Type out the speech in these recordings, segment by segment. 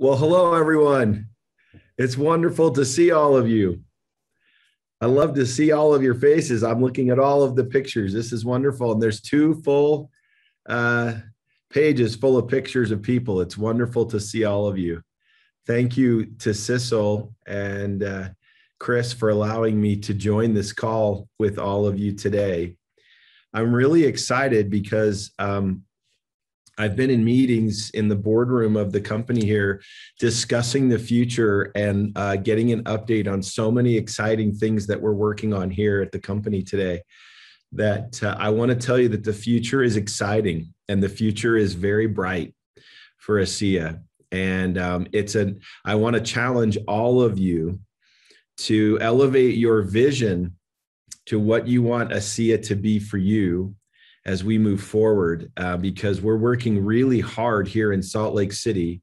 Well, hello, everyone. It's wonderful to see all of you. I love to see all of your faces. I'm looking at all of the pictures. This is wonderful. And there's two full uh, pages full of pictures of people. It's wonderful to see all of you. Thank you to Sissel and Chris for allowing me to join this call with all of you today. I'm really excited because I've been in meetings in the boardroom of the company here discussing the future and getting an update on so many exciting things that we're working on here at the company today that I want to tell you that the future is exciting and the future is very bright for ASEA. And I want to challenge all of you to elevate your vision to what you want ASEA to be for you as we move forward, because we're working really hard here in Salt Lake City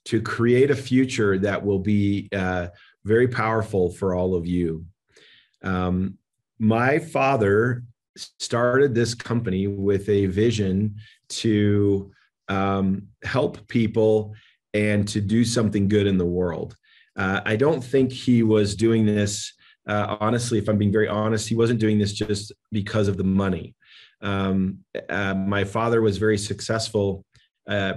to create a future that will be very powerful for all of you. My father started this company with a vision to help people and to do something good in the world. I don't think he was doing this, honestly, if I'm being very honest, he wasn't doing this just because of the money. My father was very successful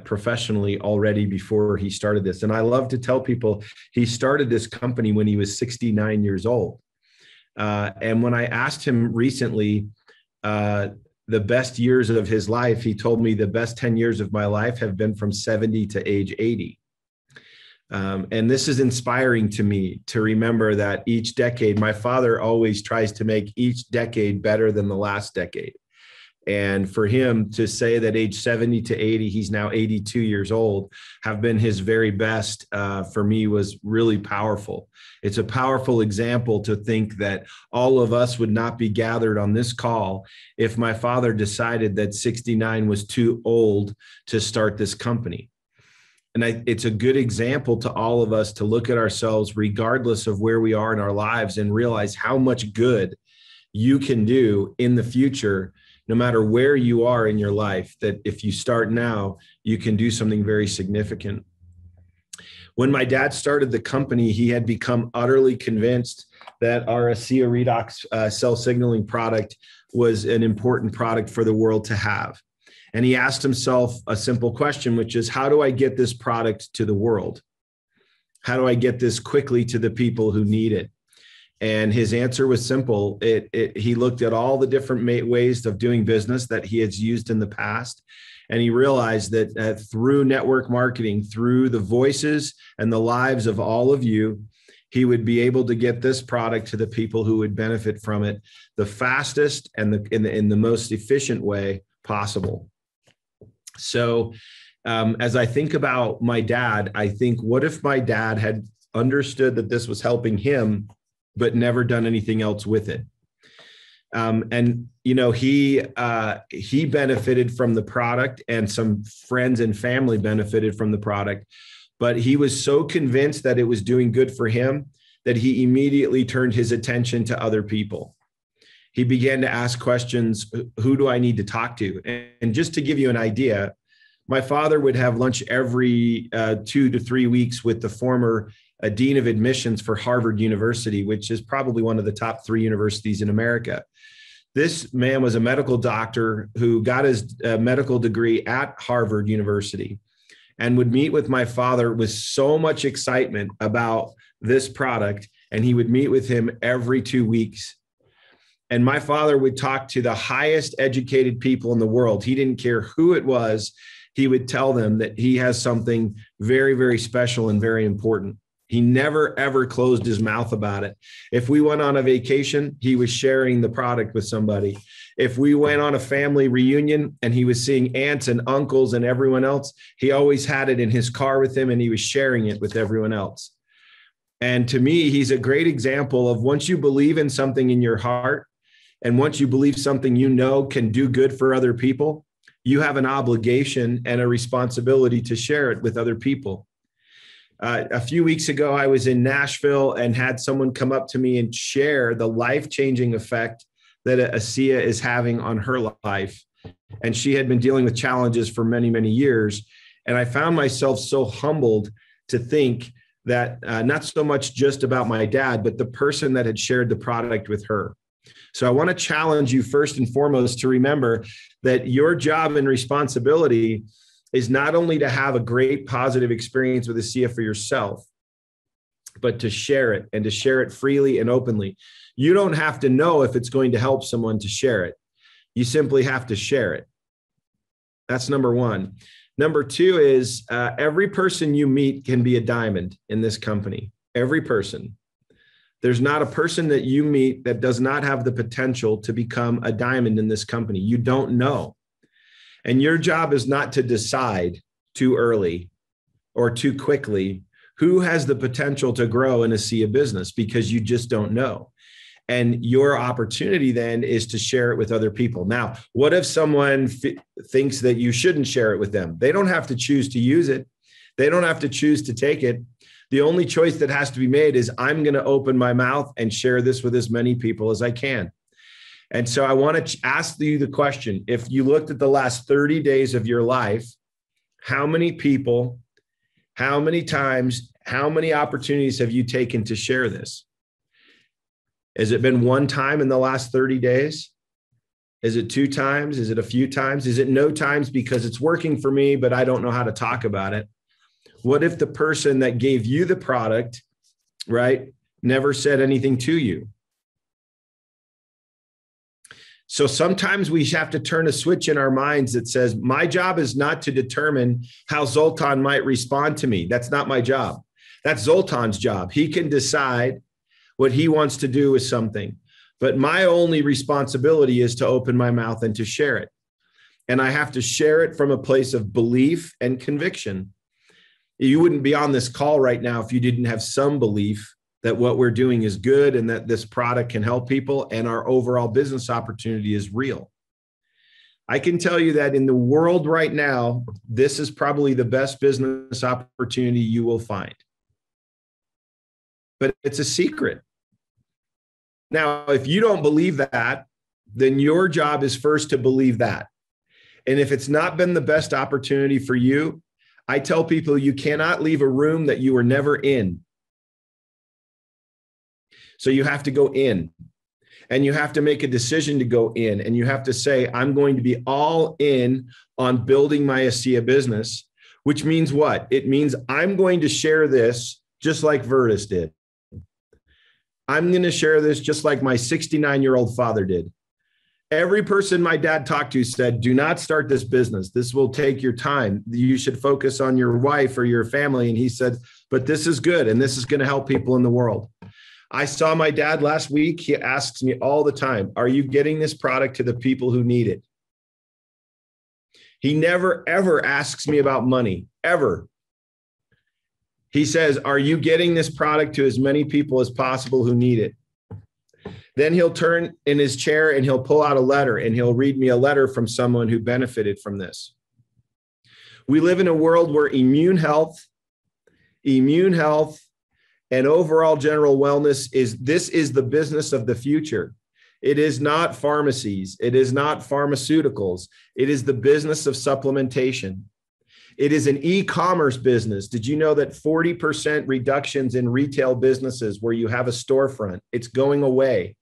professionally already before he started this. And I love to tell people he started this company when he was 69 years old. And when I asked him recently, the best years of his life, he told me the best 10 years of my life have been from 70 to age 80. And this is inspiring to me to remember that each decade, my father always tries to make each decade better than the last decade. And for him to say that age 70 to 80, he's now 82 years old, have been his very best, for me was really powerful. It's a powerful example to think that all of us would not be gathered on this call if my father decided that 69 was too old to start this company. And it's a good example to all of us to look at ourselves, regardless of where we are in our lives, and realize how much good you can do in the future, no matter where you are in your life, that if you start now, you can do something very significant. When my dad started the company, he had become utterly convinced that our ASEA redox cell signaling product was an important product for the world to have. And he asked himself a simple question, which is, how do I get this product to the world? How do I get this quickly to the people who need it? And his answer was simple. He looked at all the different ways of doing business that he has used in the past. And he realized that through network marketing, through the voices and the lives of all of you, he would be able to get this product to the people who would benefit from it the fastest and in the most efficient way possible. So as I think about my dad, I think, what if my dad had understood that this was helping him, but never done anything else with it? And, you know, he benefited from the product, and some friends and family benefited from the product, but he was so convinced that it was doing good for him that he immediately turned his attention to other people. He began to ask questions, who do I need to talk to? And just to give you an idea, my father would have lunch every 2 to 3 weeks with the former dean of admissions for Harvard University, which is probably one of the top 3 universities in America. This man was a medical doctor who got his medical degree at Harvard University and would meet with my father with so much excitement about this product. And he would meet with him every 2 weeks. And my father would talk to the highest educated people in the world. He didn't care who it was. He would tell them that he has something very, very special and very important. He never, ever closed his mouth about it. If we went on a vacation, he was sharing the product with somebody. If we went on a family reunion and he was seeing aunts and uncles and everyone else, he always had it in his car with him and he was sharing it with everyone else. And to me, he's a great example of, once you believe in something in your heart, and once you believe something you know can do good for other people, you have an obligation and a responsibility to share it with other people. A few weeks ago, I was in Nashville and had someone come up to me and share the life-changing effect that ASEA is having on her life. And she had been dealing with challenges for many, many years. And I found myself so humbled to think that not so much just about my dad, but the person that had shared the product with her. So I want to challenge you first and foremost to remember that your job and responsibility is not only to have a great positive experience with ASEA for yourself, but to share it and to share it freely and openly. You don't have to know if it's going to help someone to share it. You simply have to share it. That's number one. Number two is every person you meet can be a diamond in this company. Every person. There's not a person that you meet that does not have the potential to become a diamond in this company. You don't know. And your job is not to decide too early or too quickly who has the potential to grow in ASEA business, because you just don't know. And your opportunity then is to share it with other people. Now, what if someone thinks that you shouldn't share it with them? They don't have to choose to use it. They don't have to choose to take it. The only choice that has to be made is I'm going to open my mouth and share this with as many people as I can. And so I want to ask you the question, if you looked at the last 30 days of your life, how many people, how many times, how many opportunities have you taken to share this? Has it been one time in the last 30 days? Is it 2 times? Is it a few times? Is it no times because it's working for me, but I don't know how to talk about it? What if the person that gave you the product, right, never said anything to you? So sometimes we have to turn a switch in our minds that says, my job is not to determine how Zoltan might respond to me. That's not my job. That's Zoltan's job. He can decide what he wants to do with something. But my only responsibility is to open my mouth and to share it. And I have to share it from a place of belief and conviction. You wouldn't be on this call right now if you didn't have some belief that what we're doing is good and that this product can help people and our overall business opportunity is real. I can tell you that in the world right now, this is probably the best business opportunity you will find. But it's a secret. Now, if you don't believe that, then your job is first to believe that. And if it's not been the best opportunity for you, I tell people you cannot leave a room that you were never in. So you have to go in, and you have to make a decision to go in, and you have to say, I'm going to be all in on building my ASEA business, which means what? It means I'm going to share this just like Vertus did. I'm going to share this just like my 69-year-old father did. Every person my dad talked to said, do not start this business. This will take your time. You should focus on your wife or your family. And he said, but this is good. And this is going to help people in the world. I saw my dad last week. He asks me all the time, are you getting this product to the people who need it? He never, ever asks me about money, ever. He says, are you getting this product to as many people as possible who need it? Then he'll turn in his chair and he'll pull out a letter and he'll read me a letter from someone who benefited from this. We live in a world where immune health, and overall general wellness is the business of the future. It is not pharmacies. It is not pharmaceuticals. It is the business of supplementation. It is an e-commerce business. Did you know that 40% reductions in retail businesses where you have a storefront, it's going away.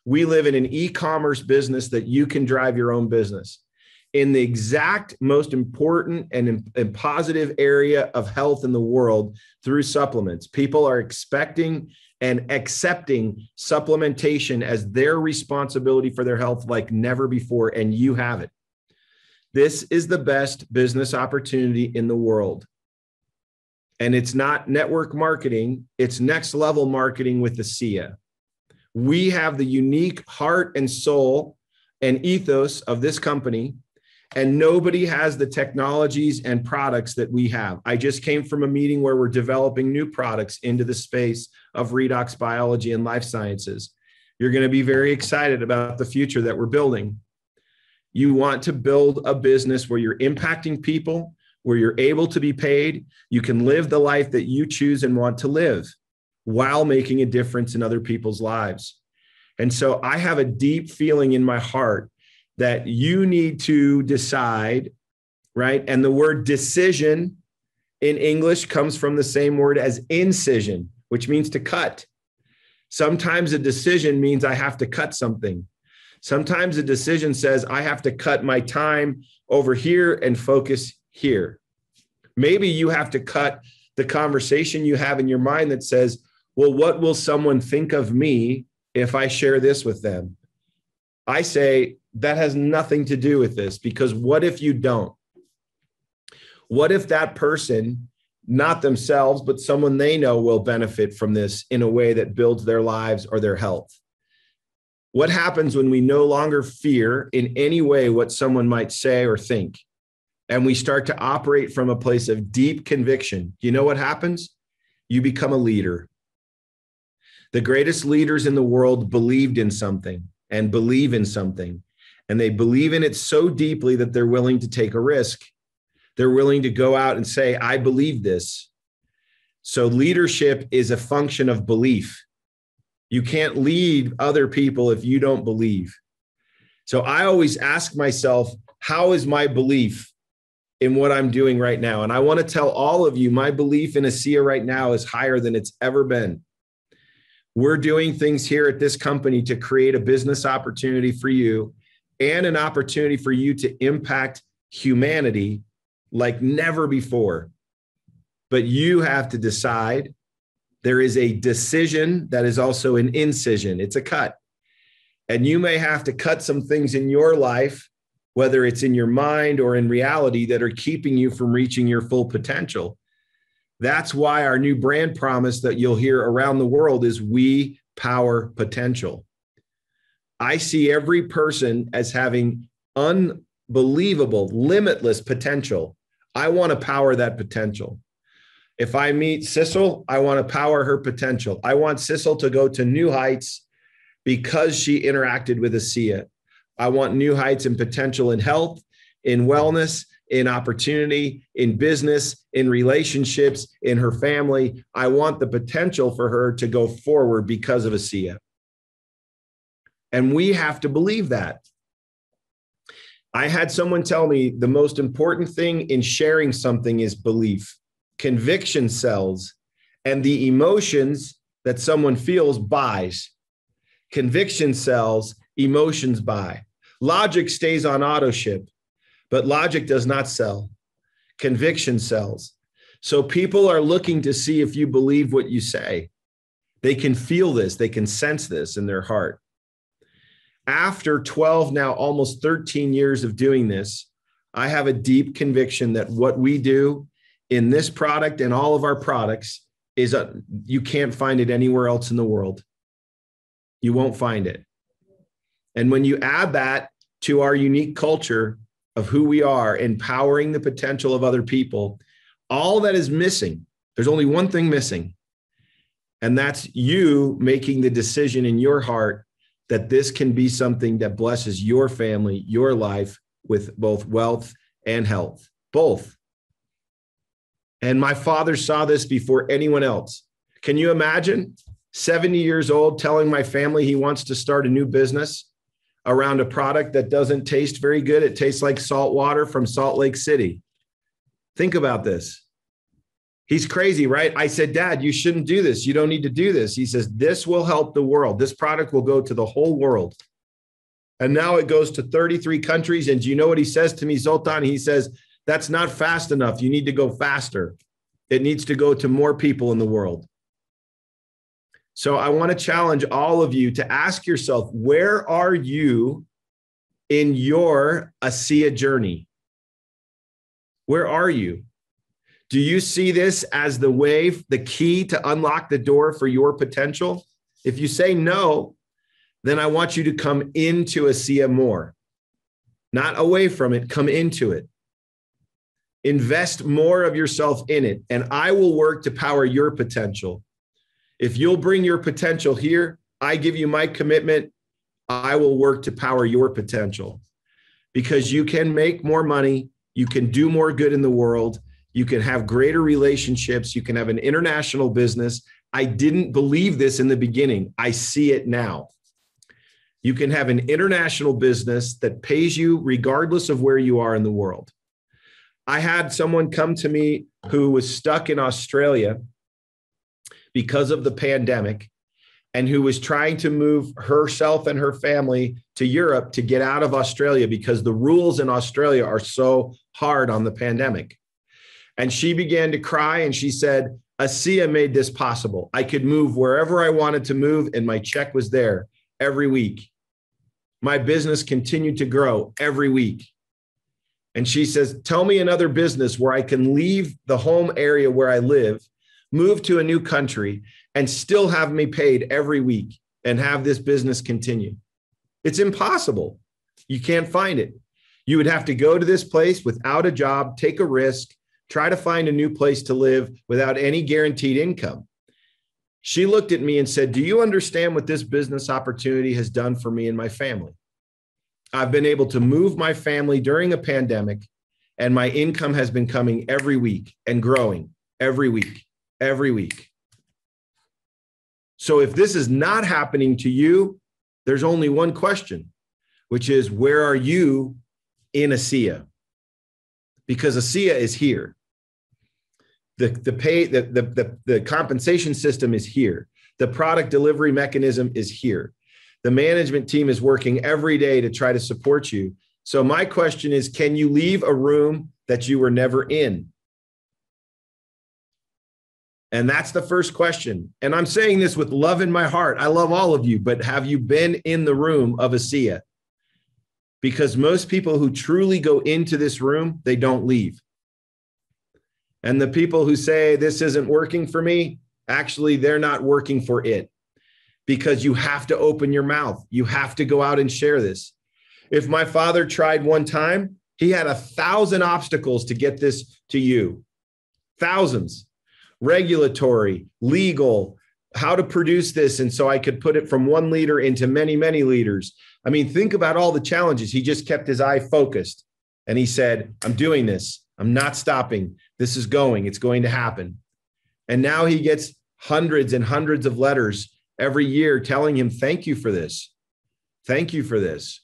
We live in an e-commerce business that you can drive your own business. In the exact most important and positive area of health in the world through supplements. People are expecting and accepting supplementation as their responsibility for their health like never before, and you have it. This is the best business opportunity in the world. And it's not network marketing, it's next level marketing with ASEA. We have the unique heart and soul and ethos of this company, and nobody has the technologies and products that we have. I just came from a meeting where we're developing new products into the space of redox biology and life sciences. You're going to be very excited about the future that we're building. You want to build a business where you're impacting people, where you're able to be paid. You can live the life that you choose and want to live while making a difference in other people's lives. And so I have a deep feeling in my heart that you need to decide, right? And the word decision in English comes from the same word as incision, which means to cut. Sometimes a decision means I have to cut something. Sometimes a decision says I have to cut my time over here and focus here. Maybe you have to cut the conversation you have in your mind that says, well, what will someone think of me if I share this with them? I say that has nothing to do with this, because what if you don't? What if that person, not themselves, but someone they know, will benefit from this in a way that builds their lives or their health? What happens when we no longer fear in any way what someone might say or think, and we start to operate from a place of deep conviction? You know what happens? You become a leader. The greatest leaders in the world believed in something and believe in something, and they believe in it so deeply that they're willing to take a risk. They're willing to go out and say, I believe this. So leadership is a function of belief. You can't lead other people if you don't believe. So I always ask myself, how is my belief in what I'm doing right now? And I want to tell all of you, my belief in ASEA right now is higher than it's ever been. We're doing things here at this company to create a business opportunity for you and an opportunity for you to impact humanity like never before. But you have to decide. There is a decision that is also an incision. It's a cut. And you may have to cut some things in your life, whether it's in your mind or in reality, that are keeping you from reaching your full potential. That's why our new brand promise that you'll hear around the world is we power potential. I see every person as having unbelievable, limitless potential. I want to power that potential. If I meet Sissel, I want to power her potential. I want Sissel to go to new heights because she interacted with ASEA. I want new heights in potential in health, in wellness, in opportunity, in business, in relationships, in her family. I want the potential for her to go forward because of ASEA. And we have to believe that. I had someone tell me the most important thing in sharing something is belief. Conviction sells, and the emotions that someone feels buys. Conviction sells, emotions buy. Logic stays on auto ship, but logic does not sell. Conviction sells. So people are looking to see if you believe what you say. They can feel this, they can sense this in their heart. After 12, now almost 13 years of doing this, I have a deep conviction that what we do in this product and all of our products is you can't find it anywhere else in the world. You won't find it. And when you add that to our unique culture of who we are, empowering the potential of other people, all that is missing. There's only one thing missing, and that's you making the decision in your heart that this can be something that blesses your family, your life with both wealth and health, both. And my father saw this before anyone else. Can you imagine 70 years old telling my family he wants to start a new business around a product that doesn't taste very good? It tastes like salt water from Salt Lake City. Think about this. He's crazy, right? I said, Dad, you shouldn't do this. You don't need to do this. He says, this will help the world. This product will go to the whole world. And now it goes to 33 countries. And do you know what he says to me, Zoltan? He says, that's not fast enough. You need to go faster. It needs to go to more people in the world. So I want to challenge all of you to ask yourself, where are you in your ASEA journey? Where are you? Do you see this as the way, the key to unlock the door for your potential? If you say no, then I want you to come into ASEA more, not away from it, come into it. Invest more of yourself in it, and I will work to power your potential. If you'll bring your potential here, I give you my commitment, I will work to power your potential, because you can make more money, you can do more good in the world, you can have greater relationships, you can have an international business. I didn't believe this in the beginning. I see it now. You can have an international business that pays you regardless of where you are in the world. I had someone come to me who was stuck in Australia because of the pandemic and who was trying to move herself and her family to Europe to get out of Australia because the rules in Australia are so hard on the pandemic. And she began to cry and she said, ASEA made this possible. I could move wherever I wanted to move and my check was there every week. My business continued to grow every week. And she says, tell me another business where I can leave the home area where I live, move to a new country, and still have me paid every week and have this business continue. It's impossible. You can't find it. You would have to go to this place without a job, take a risk, try to find a new place to live without any guaranteed income. She looked at me and said, do you understand what this business opportunity has done for me and my family? I've been able to move my family during a pandemic, and my income has been coming every week and growing every week, every week. So if this is not happening to you, there's only one question, which is, where are you in ASEA? Because ASEA is here. The compensation system is here. The product delivery mechanism is here. The management team is working every day to try to support you. So my question is, can you leave a room that you were never in? And that's the first question. And I'm saying this with love in my heart. I love all of you, but have you been in the room of ASEA? Because most people who truly go into this room, they don't leave. And the people who say this isn't working for me, actually, they're not working for it. Because you have to open your mouth. You have to go out and share this. If my father tried one time, he had 1,000 obstacles to get this to you. Thousands. Regulatory, legal, how to produce this. And so I could put it from one leader into many, many leaders. I mean, think about all the challenges. He just kept his eye focused. And he said, I'm doing this. I'm not stopping. This is going. It's going to happen. And now he gets hundreds and hundreds of letters every year telling him, thank you for this. Thank you for this.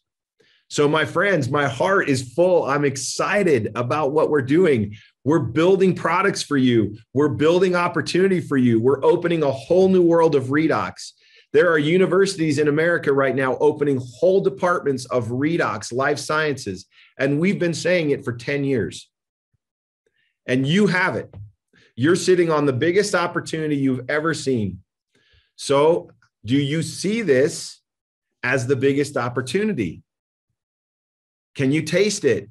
So my friends, my heart is full. I'm excited about what we're doing. We're building products for you. We're building opportunity for you. We're opening a whole new world of redox. There are universities in America right now opening whole departments of redox, life sciences. And we've been saying it for 10 years. And you have it. You're sitting on the biggest opportunity you've ever seen. So do you see this as the biggest opportunity? Can you taste it?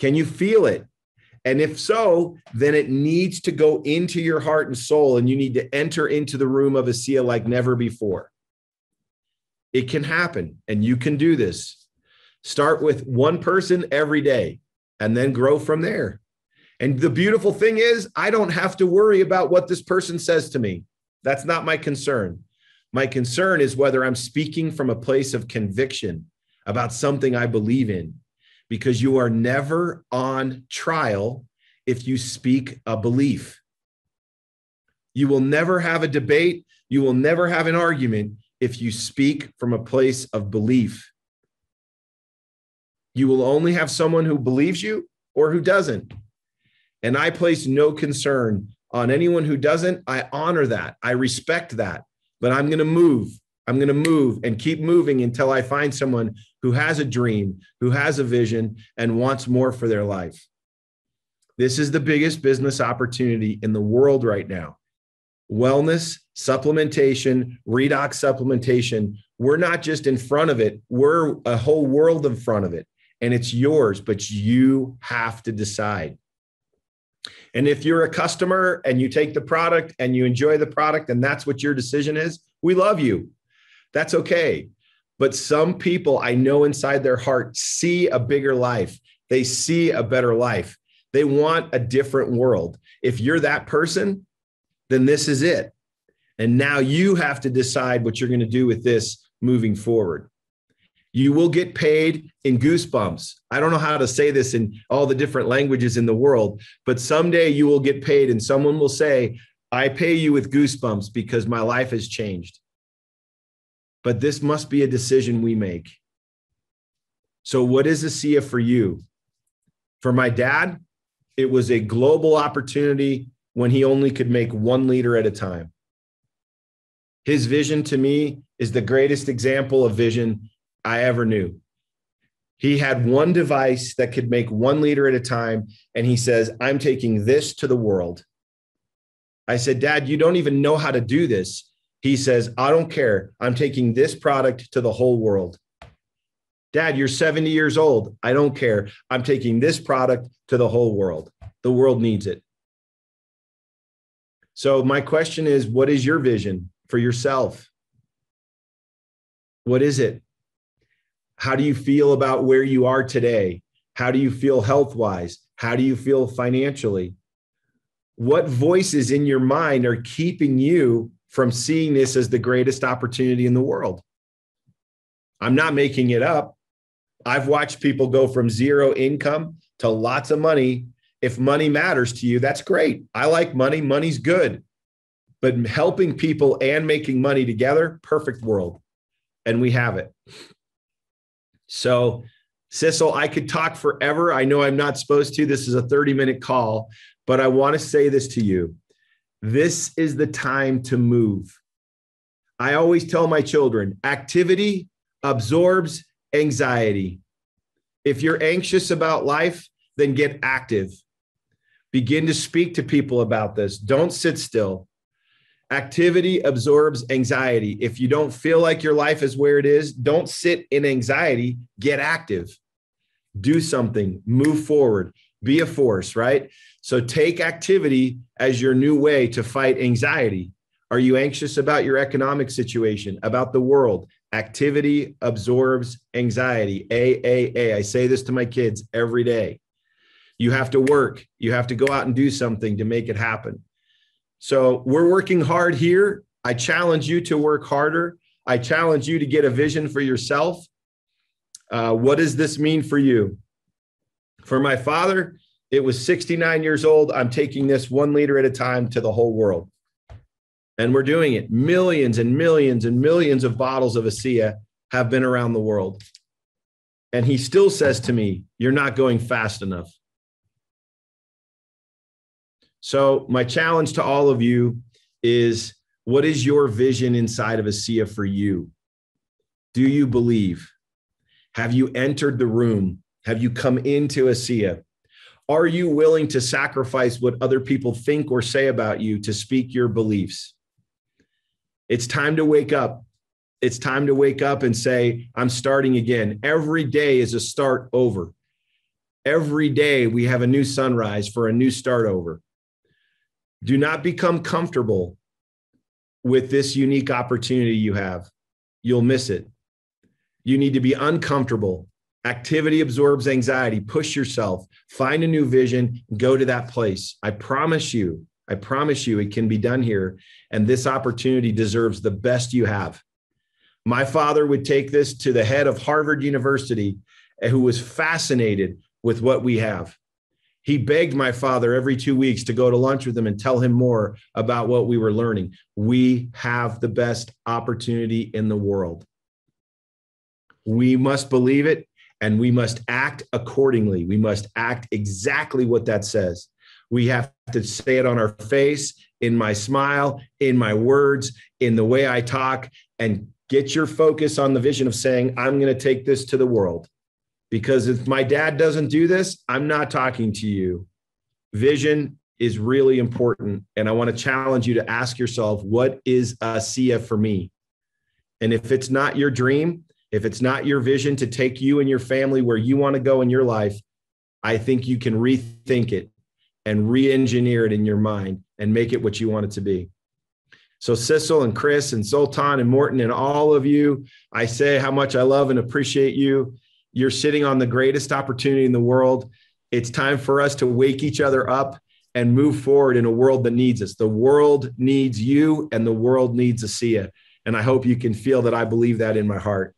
Can you feel it? And if so, then it needs to go into your heart and soul, and you need to enter into the room of ASEA like never before. It can happen, and you can do this. Start with one person every day, and then grow from there. And the beautiful thing is, I don't have to worry about what this person says to me. That's not my concern. My concern is whether I'm speaking from a place of conviction about something I believe in, because you are never on trial if you speak a belief. You will never have a debate. You will never have an argument if you speak from a place of belief. You will only have someone who believes you or who doesn't. And I place no concern on anyone who doesn't. I honor that. I respect that. But I'm going to move. I'm going to move and keep moving until I find someone who has a dream, who has a vision, and wants more for their life. This is the biggest business opportunity in the world right now. Wellness, supplementation, redox supplementation. We're not just in front of it. We're a whole world in front of it. And it's yours, but you have to decide. And if you're a customer and you take the product and you enjoy the product and that's what your decision is, we love you. That's okay. But some people I know inside their heart see a bigger life. They see a better life. They want a different world. If you're that person, then this is it. And now you have to decide what you're going to do with this moving forward. You will get paid in goosebumps. I don't know how to say this in all the different languages in the world, but someday you will get paid and someone will say, I pay you with goosebumps because my life has changed. But this must be a decision we make. So what is ASEA for you? For my dad, it was a global opportunity when he only could make 1 liter at a time. His vision to me is the greatest example of vision I ever knew. He had one device that could make 1 liter at a time. And he says, I'm taking this to the world. I said, Dad, you don't even know how to do this. He says, I don't care. I'm taking this product to the whole world. Dad, you're 70 years old. I don't care. I'm taking this product to the whole world. The world needs it. So my question is, what is your vision for yourself? What is it? How do you feel about where you are today? How do you feel health-wise? How do you feel financially? What voices in your mind are keeping you from seeing this as the greatest opportunity in the world? I'm not making it up. I've watched people go from zero income to lots of money. If money matters to you, that's great. I like money. Money's good. But helping people and making money together, perfect world. And we have it. So, Sissel, I could talk forever. I know I'm not supposed to. This is a 30-minute call, but I want to say this to you. This is the time to move. I always tell my children, activity absorbs anxiety. If you're anxious about life, then get active. Begin to speak to people about this. Don't sit still. Activity absorbs anxiety. If you don't feel like your life is where it is, don't sit in anxiety. Get active. Do something. Move forward. Be a force, right? So take activity as your new way to fight anxiety. Are you anxious about your economic situation, about the world? Activity absorbs anxiety. AAA. I say this to my kids every day. You have to work. You have to go out and do something to make it happen. So we're working hard here. I challenge you to work harder. I challenge you to get a vision for yourself. What does this mean for you? For my father, it was 69 years old. I'm taking this 1 liter at a time to the whole world. And we're doing it. Millions and millions and millions of bottles of ASEA have been around the world. And he still says to me, you're not going fast enough. So my challenge to all of you is, what is your vision inside of ASEA for you? Do you believe? Have you entered the room? Have you come into ASEA? Are you willing to sacrifice what other people think or say about you to speak your beliefs? It's time to wake up. It's time to wake up and say, I'm starting again. Every day is a start over. Every day we have a new sunrise for a new start over. Do not become comfortable with this unique opportunity you have. You'll miss it. You need to be uncomfortable. Activity absorbs anxiety. Push yourself. Find a new vision. Go to that place. I promise you it can be done here. And this opportunity deserves the best you have. My father would take this to the head of Harvard University, who was fascinated with what we have. He begged my father every 2 weeks to go to lunch with him and tell him more about what we were learning. We have the best opportunity in the world. We must believe it, and we must act accordingly. We must act exactly what that says. We have to say it on our face, in my smile, in my words, in the way I talk, and get your focus on the vision of saying, I'm going to take this to the world. Because if my dad doesn't do this, I'm not talking to you. Vision is really important. And I want to challenge you to ask yourself, what is ASEA for me? And if it's not your dream, if it's not your vision to take you and your family where you want to go in your life, I think you can rethink it and re-engineer it in your mind and make it what you want it to be. So Sissel and Chris and Sultan and Morton and all of you, I say how much I love and appreciate you. You're sitting on the greatest opportunity in the world. It's time for us to wake each other up and move forward in a world that needs us. The world needs you, and the world needs ASEA. And I hope you can feel that I believe that in my heart.